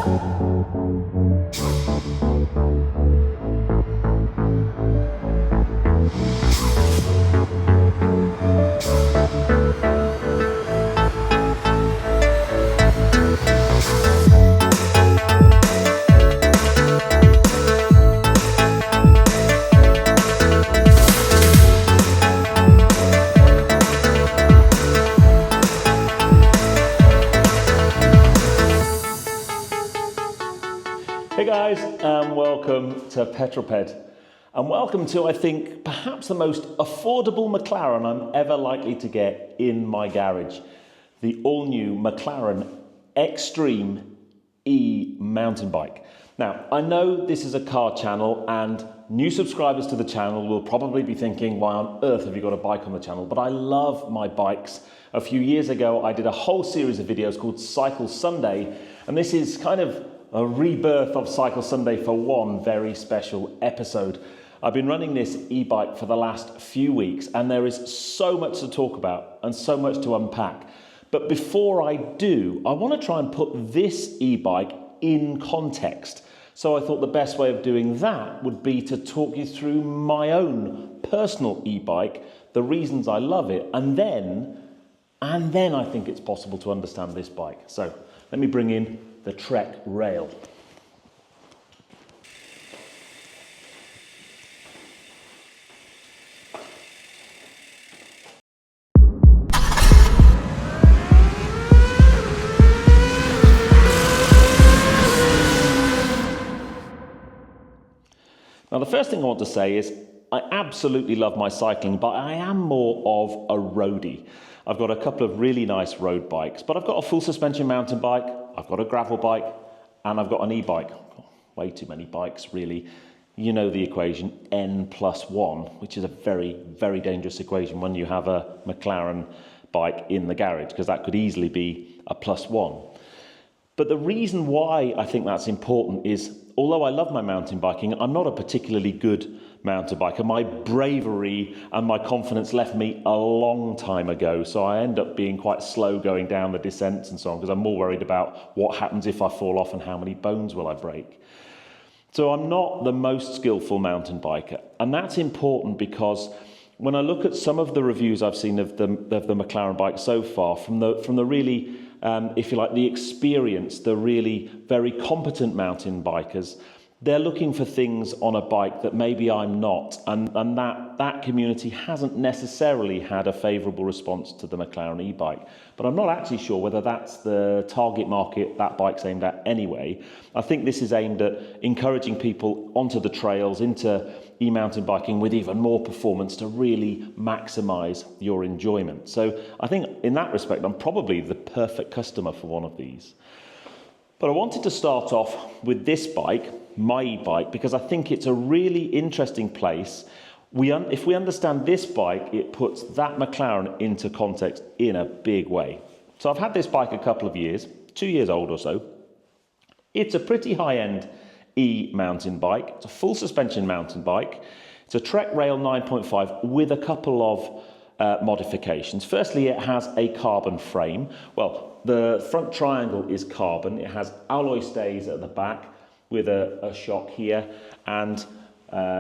Hey guys, and welcome to Petrol Ped, and welcome to, I think, perhaps the most affordable McLaren I'm ever likely to get in my garage, the all-new McLaren Extreme E mountain bike. Now, I know this is a car channel, and new subscribers to the channel will probably be thinking, why on earth have you got a bike on the channel? But I love my bikes. A few years ago, I did a whole series of videos called Cycle Sunday, and this is kind of a rebirth of Cycle Sunday for one very special episode. I've been running this e-bike for the last few weeks, and there is so much to talk about and so much to unpack. But before I do, I want to try and put this e-bike in context. So I thought the best way of doing that would be to talk you through my own personal e-bike, the reasons I love it, and then I think it's possible to understand this bike. So let me bring in the Trek rail. Now, the first thing I want to say is I absolutely love my cycling, but I am more of a roadie. I've got a couple of really nice road bikes, but I've got a full suspension mountain bike, I've got a gravel bike, and I've got an e-bike. Way too many bikes, really. You know the equation, N+1, which is a very, very dangerous equation when you have a McLaren bike in the garage, because that could easily be a +1. But the reason why I think that's important is, although I love my mountain biking, I'm not a particularly good mountain biker. My bravery and my confidence left me a long time ago, so I end up being quite slow going down the descents and so on, because I'm more worried about what happens if I fall off and how many bones will I break. So I'm not the most skillful mountain biker, and that's important because when I look at some of the reviews I've seen of the McLaren bike so far, from the really if you like, the experienced, the really very competent mountain bikers, they're looking for things on a bike that maybe I'm not, and that community hasn't necessarily had a favourable response to the McLaren e-bike. But I'm not actually sure whether that's the target market that bike's aimed at anyway. I think this is aimed at encouraging people onto the trails, into e-mountain biking with even more performance to really maximise your enjoyment. So I think in that respect, I'm probably the perfect customer for one of these. But I wanted to start off with this bike, my e-bike, because I think it's a really interesting place. If we understand this bike, it puts that McLaren into context in a big way. So I've had this bike a couple of years, 2 years old or so. It's a pretty high-end e-mountain bike. It's a full suspension mountain bike. It's a Trek Rail 9.5 with a couple of modifications. Firstly, it has a carbon frame. Well, the front triangle is carbon. It has alloy stays at the back with a shock here and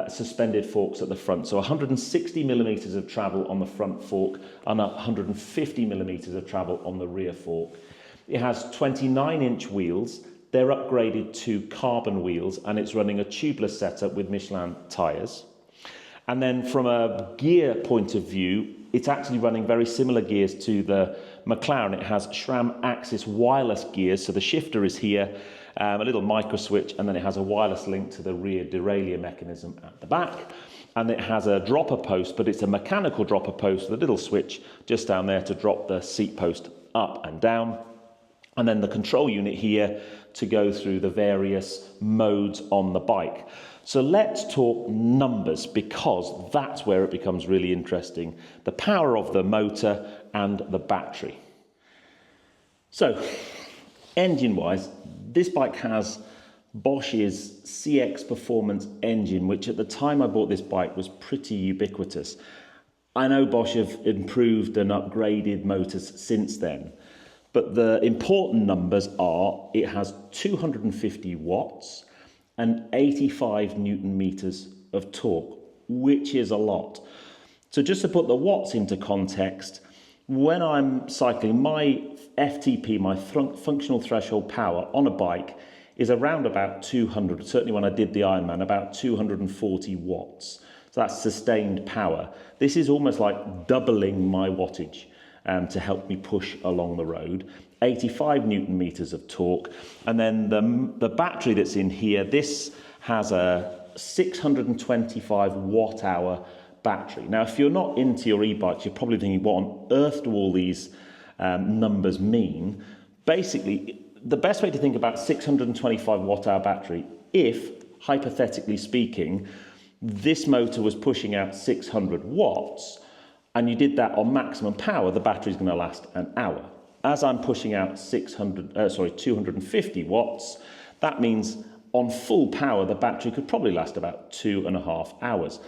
suspended forks at the front. So 160 millimeters of travel on the front fork and 150 millimeters of travel on the rear fork. It has 29-inch wheels. They're upgraded to carbon wheels, and it's running a tubeless setup with Michelin tyres. And then from a gear point of view, it's actually running very similar gears to the McLaren. It has SRAM Axis wireless gears, so the shifter is here, a little micro switch, and then it has a wireless link to the rear derailleur mechanism at the back. And it has a dropper post, but it's a mechanical dropper post with a little switch just down there to drop the seat post up and down. And then the control unit here to go through the various modes on the bike. So let's talk numbers, because that's where it becomes really interesting. The power of the motor and the battery. So, engine-wise, this bike has Bosch's CX Performance engine, which at the time I bought this bike was pretty ubiquitous. I know Bosch have improved and upgraded motors since then, But the important numbers are it has 250 watts and 85 Newton meters of torque, which is a lot. So just to put the watts into context, when I'm cycling, my FTP, my functional threshold power on a bike is around about 200, certainly when I did the Ironman, about 240 watts. So that's sustained power. This is almost like doubling my wattage to help me push along the road. 85 Newton meters of torque. And then the battery that's in here, this has a 625 watt hour battery. Now, if you're not into your e-bikes, you're probably thinking, what on earth do all these numbers mean? Basically, the best way to think about 625 watt hour battery, if, hypothetically speaking, this motor was pushing out 600 watts, and you did that on maximum power, the battery's going to last an hour. As I'm pushing out 250 watts, that means on full power, the battery could probably last about 2.5 hours.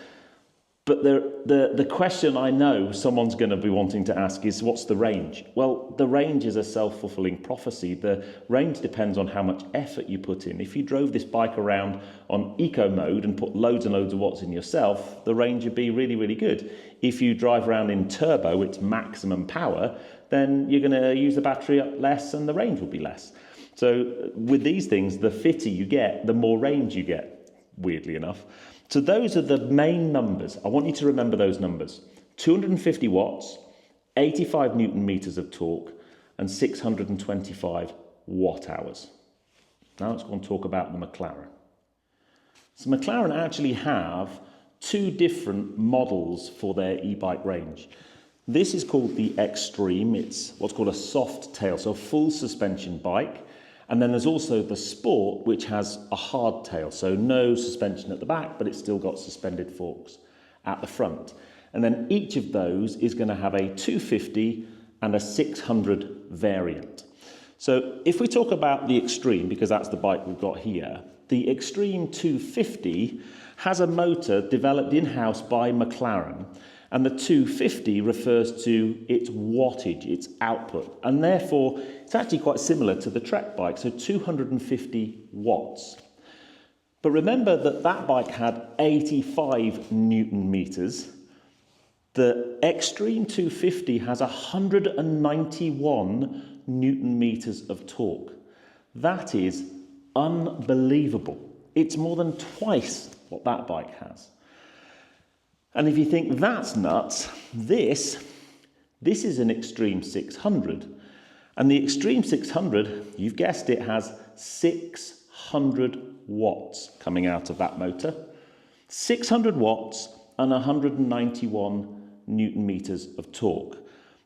But the question I know someone's going to be wanting to ask is, what's the range? Well, the range is a self-fulfilling prophecy. The range depends on how much effort you put in. If you drove this bike around on eco mode and put loads and loads of watts in yourself, the range would be really, really good. If you drive around in turbo, it's maximum power, then you're going to use the battery up less and the range will be less. So with these things, the fitter you get, the more range you get, weirdly enough. So those are the main numbers. I want you to remember those numbers. 250 watts, 85 Newton meters of torque, and 625 watt hours. Now let's go and talk about the McLaren. So McLaren actually have two different models for their e-bike range. This is called the Extreme. It's what's called a soft tail, so a full suspension bike. And then there's also the Sport, which has a hard tail, so no suspension at the back, but it's still got suspended forks at the front. And then each of those is going to have a 250 and a 600 variant. So if we talk about the Extreme, because that's the bike we've got here, the Extreme 250 has a motor developed in-house by McLaren, and the 250 refers to its wattage, its output, and therefore it's actually quite similar to the Trek bike, so 250 watts. But remember that that bike had 85 Newton meters. The Extreme 250 has 191 Newton meters of torque. That is unbelievable. It's more than twice what that bike has. And if you think that's nuts, this is an Extreme 600. And the Extreme 600, you've guessed it, has 600 watts coming out of that motor. 600 watts and 191 Newton meters of torque.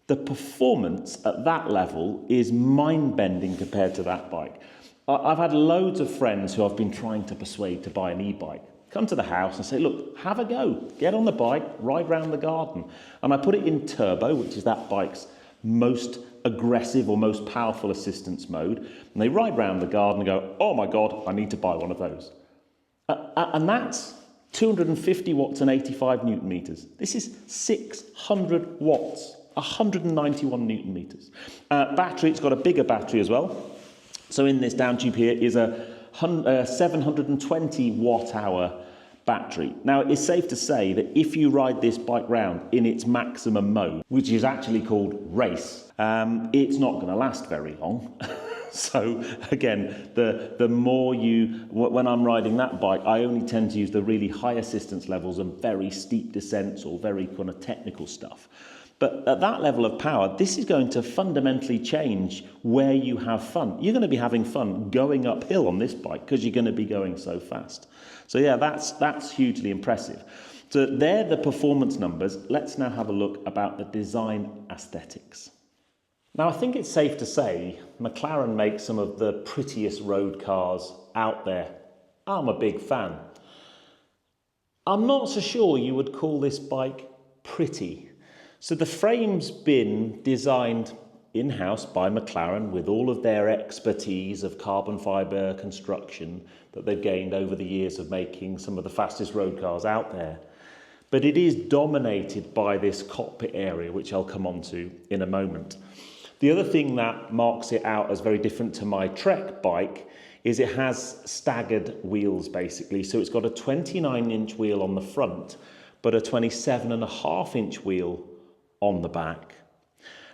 The performance at that level is mind-bending compared to that bike. I've had loads of friends who I've been trying to persuade to buy an e-bike come to the house and say, look, have a go, get on the bike, ride round the garden. And I put it in turbo, which is that bike's most aggressive or most powerful assistance mode. And they ride round the garden and go, oh my God, I need to buy one of those. And that's 250 watts and 85 Newton meters. This is 600 watts, 191 Newton meters. Battery, it's got a bigger battery as well. So in this down tube here is a 720 watt hour battery. Now, it's safe to say that if you ride this bike round in its maximum mode, which is actually called race, it's not going to last very long. So again, the more when I'm riding that bike, I only tend to use the really high assistance levels and very steep descents or very kind of technical stuff. But at that level of power, this is going to fundamentally change where you have fun. You're going to be having fun going uphill on this bike because you're going to be going so fast. So yeah, that's hugely impressive. So they're the performance numbers. Let's now have a look about the design aesthetics. Now, I think it's safe to say McLaren makes some of the prettiest road cars out there. I'm a big fan. I'm not so sure you would call this bike pretty. So the frame's been designed in-house by McLaren with all of their expertise of carbon fibre construction that they've gained over the years of making some of the fastest road cars out there. But it is dominated by this cockpit area, which I'll come on to in a moment. The other thing that marks it out as very different to my Trek bike is it has staggered wheels basically. So it's got a 29-inch wheel on the front, but a 27.5-inch wheel on the back.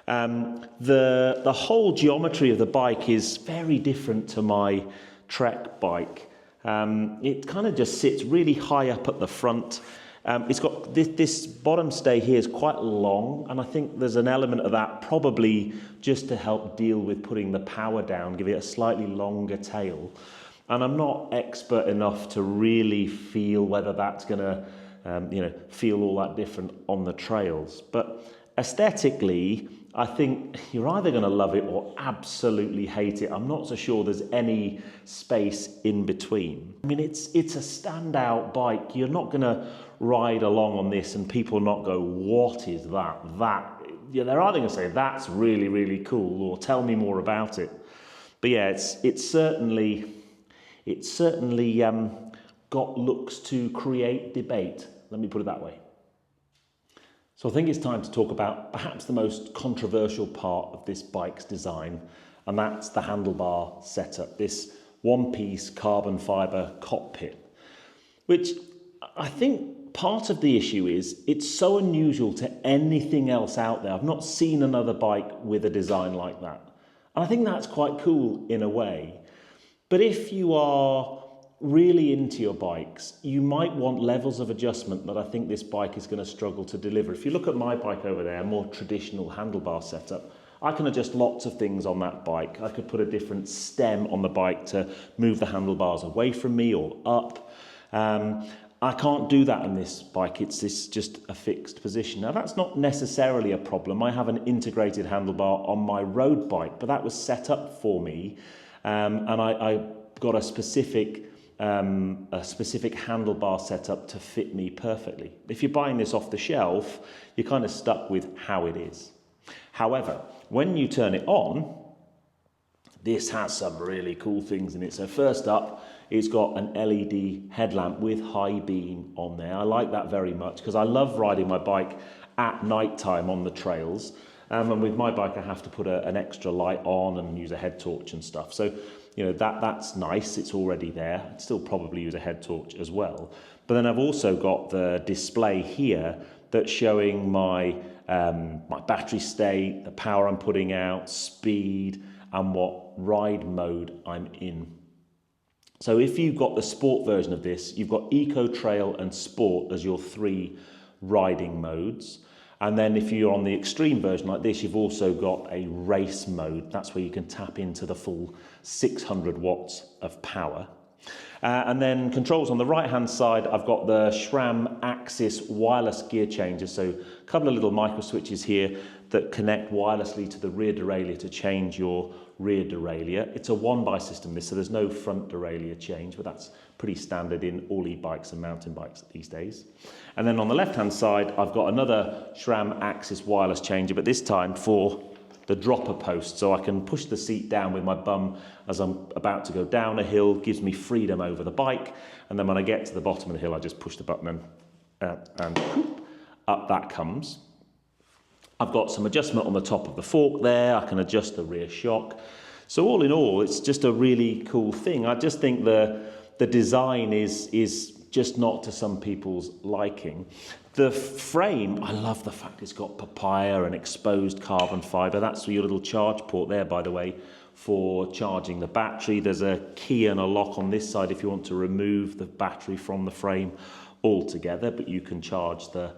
The whole geometry of the bike is very different to my Trek bike. It kind of just sits really high up at the front. It's got this bottom stay here is quite long, and I think there's an element of that probably just to help deal with putting the power down, give it a slightly longer tail. And I'm not expert enough to really feel whether that's going to feel all that different on the trails. But aesthetically, I think you're either going to love it or absolutely hate it. I'm not so sure there's any space in between. I mean, it's a standout bike. You're not going to ride along on this and people not go, what is that? They're either going to say, that's really, really cool, or tell me more about it. But yeah, it's certainly got looks to create debate. Let me put it that way. So I think it's time to talk about perhaps the most controversial part of this bike's design, and that's the handlebar setup, this one-piece carbon fibre cockpit, which I think part of the issue is it's so unusual to anything else out there. I've not seen another bike with a design like that. And I think that's quite cool in a way. But if you are really into your bikes, you might want levels of adjustment that I think this bike is going to struggle to deliver. If you look at my bike over there, a more traditional handlebar setup, I can adjust lots of things on that bike. I could put a different stem on the bike to move the handlebars away from me or up. I can't do that on this bike. It's just a fixed position. Now, that's not necessarily a problem. I have an integrated handlebar on my road bike, but that was set up for me, and I got a specific handlebar setup to fit me perfectly. If you're buying this off the shelf, you're kind of stuck with how it is. However, when you turn it on, this has some really cool things in it. So first up, it's got an LED headlamp with high beam on there. I like that very much because I love riding my bike at night time on the trails. And with my bike, I have to put an extra light on and use a head torch and stuff. So, that's nice. It's already there. I'd still probably use a head torch as well. But then I've also got the display here that's showing my battery state, the power I'm putting out, speed, and what ride mode I'm in. So if you've got the sport version of this, you've got Eco, Trail and Sport as your 3 riding modes. And then if you're on the extreme version like this, you've also got a race mode. That's where you can tap into the full 600 watts of power. And then controls on the right-hand side, I've got the SRAM Axis wireless gear changer. So a couple of little micro switches here that connect wirelessly to the rear derailleur to change your rear derailleur. It's a one-by system, this, so there's no front derailleur change, but that's pretty standard in all e-bikes and mountain bikes these days. And then on the left-hand side, I've got another SRAM Axis wireless changer, but this time for the dropper post, so I can push the seat down with my bum as I'm about to go down a hill, gives me freedom over the bike, and then when I get to the bottom of the hill, I just push the button and up that comes. I've got some adjustment on the top of the fork there. I can adjust the rear shock. So all in all, it's just a really cool thing. I just think the design is just not to some people's liking. The frame, I love the fact it's got papaya and exposed carbon fibre. That's your little charge port there, by the way, for charging the battery. There's a key and a lock on this side if you want to remove the battery from the frame altogether, but you can charge the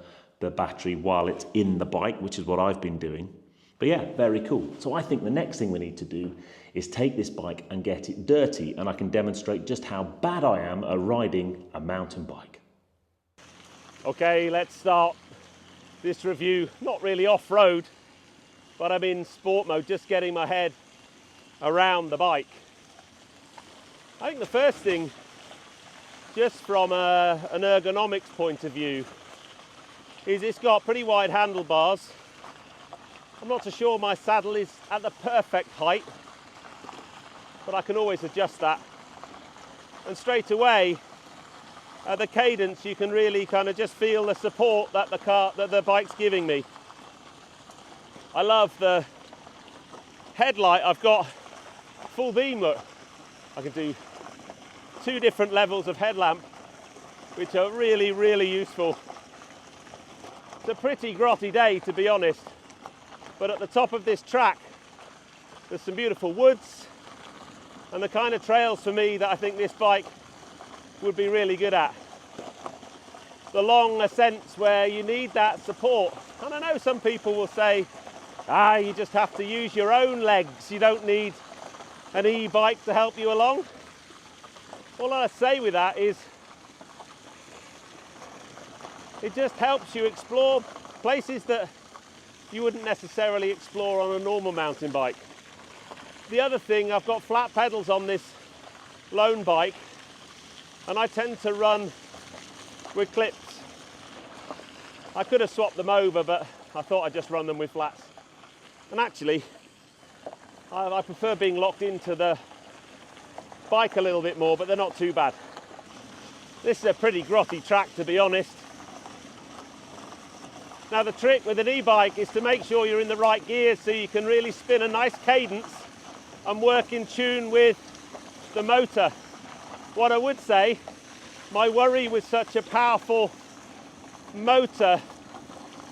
battery while it's in the bike, which is what I've been doing. But yeah, very cool. So I think the next thing we need to do is take this bike and get it dirty, and I can demonstrate just how bad I am at riding a mountain bike. Okay, let's start this review, not really off-road, but I'm in sport mode, just getting my head around the bike. I think the first thing, just from an ergonomics point of view, is it's got pretty wide handlebars. I'm not so sure my saddle is at the perfect height, but I can always adjust that. And straight away, at the cadence, you can really kind of just feel the support that the bike's giving me. I love the headlight, I've got full beam, look. I can do 2 different levels of headlamp, which are really, really useful. It's a pretty grotty day, to be honest, but at the top of this track, there's some beautiful woods and the kind of trails for me that I think this bike would be really good at. The long ascents where you need that support. And I know some people will say, you just have to use your own legs. You don't need an e-bike to help you along. All I say with that is, it just helps you explore places that you wouldn't necessarily explore on a normal mountain bike. The other thing, I've got flat pedals on this lone bike, and I tend to run with clips. I could have swapped them over, but I thought I'd just run them with flats. And actually, I prefer being locked into the bike a little bit more, but they're not too bad. This is a pretty grotty track, to be honest. Now the trick with an e-bike is to make sure you're in the right gears so you can really spin a nice cadence and work in tune with the motor. What I would say, my worry with such a powerful motor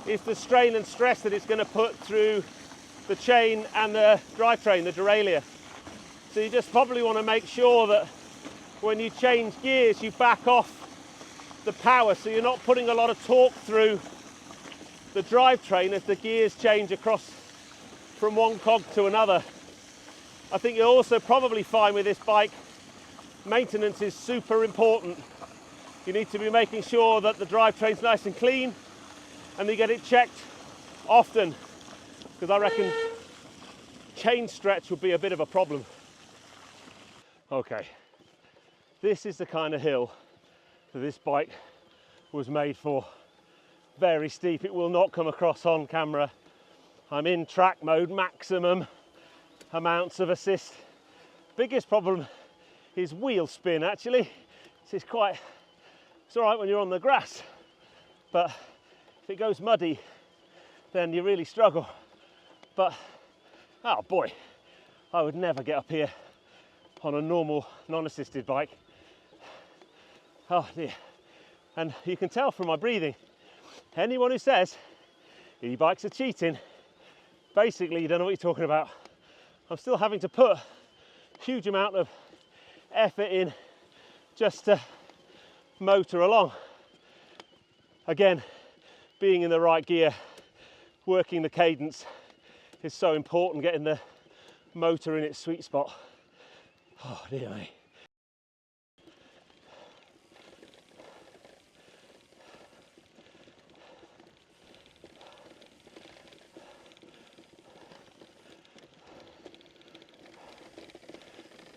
is the strain and stress that it's going to put through the chain and the drivetrain, the derailleur. So you just probably want to make sure that when you change gears, you back off the power so you're not putting a lot of torque through the drivetrain as the gears change across from one cog to another. I think you'll also probably find with this bike, maintenance is super important. You need to be making sure that the drivetrain's nice and clean and you get it checked often, because I reckon chain stretch would be a bit of a problem. Okay, this is the kind of hill that this bike was made for. Very steep, it will not come across on camera. I'm in track mode, maximum amounts of assist. Biggest problem is wheel spin, actually. It's all right when you're on the grass, but if it goes muddy, then you really struggle. But, oh boy, I would never get up here on a normal non-assisted bike. Oh dear. And you can tell from my breathing, anyone who says e-bikes are cheating, basically you don't know what you're talking about. I'm still having to put a huge amount of effort in just to motor along. Again, being in the right gear, working the cadence is so important, getting the motor in its sweet spot. Oh dear me.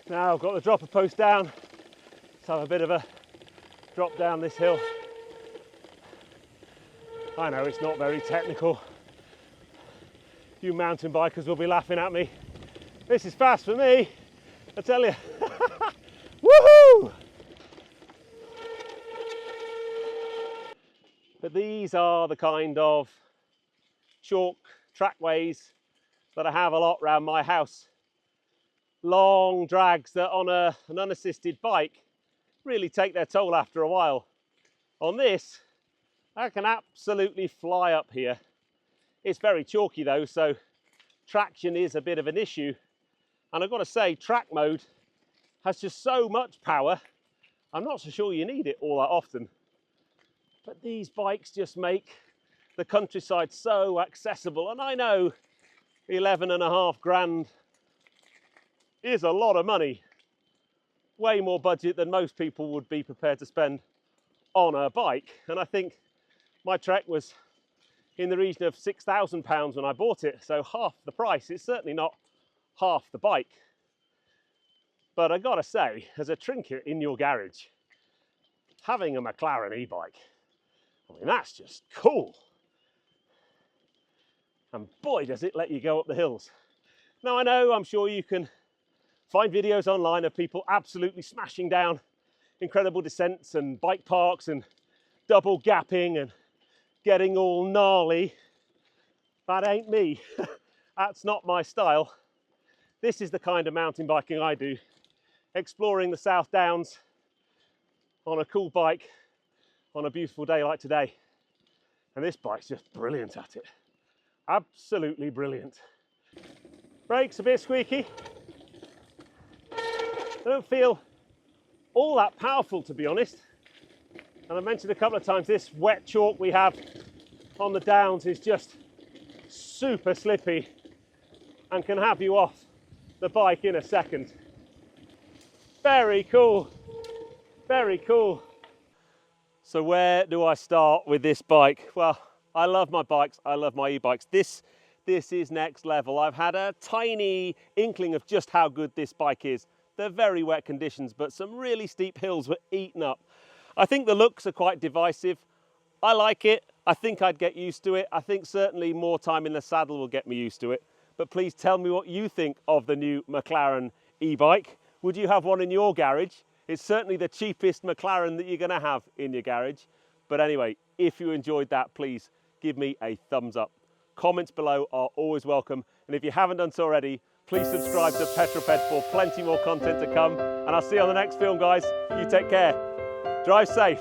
Now I've got the dropper post down, let's have a bit of a drop down this hill. I know it's not very technical. You mountain bikers will be laughing at me. This is fast for me, I tell you. Woohoo! But these are the kind of chalk trackways that I have a lot around my house. Long drags that on an unassisted bike really take their toll after a while. On this, I can absolutely fly up here. It's very chalky though, so traction is a bit of an issue. And I've got to say, track mode has just so much power, I'm not so sure you need it all that often. But these bikes just make the countryside so accessible. And I know 11.5 grand is a lot of money, way more budget than most people would be prepared to spend on a bike. And I think my Trek was in the region of £6,000 when I bought it, so half the price. It's certainly not half the bike. But I gotta say, as a trinket in your garage, having a McLaren e-bike, I mean, that's just cool. And boy, does it let you go up the hills. Now I know, I'm sure you can find videos online of people absolutely smashing down incredible descents and bike parks and double gapping and getting all gnarly. That ain't me. That's not my style. This is the kind of mountain biking I do, exploring the South Downs on a cool bike on a beautiful day like today. And this bike's just brilliant at it. Absolutely brilliant. Brakes a bit squeaky. They don't feel all that powerful, to be honest. And I mentioned a couple of times, this wet chalk we have on the downs is just super slippy and can have you off the bike in a second. Very cool, very cool. So where do I start with this bike? Well, I love my bikes, I love my e-bikes. This is next level. I've had a tiny inkling of just how good this bike is. They're very wet conditions, but some really steep hills were eaten up. I think the looks are quite divisive. I like it. I think I'd get used to it. I think certainly more time in the saddle will get me used to it. But please tell me what you think of the new McLaren e-bike. Would you have one in your garage? It's certainly the cheapest McLaren that you're going to have in your garage. But anyway, if you enjoyed that, please give me a thumbs up. Comments below are always welcome. And if you haven't done so already, please subscribe to Petrol Ped for plenty more content to come. And I'll see you on the next film, guys. You take care. Drive safe.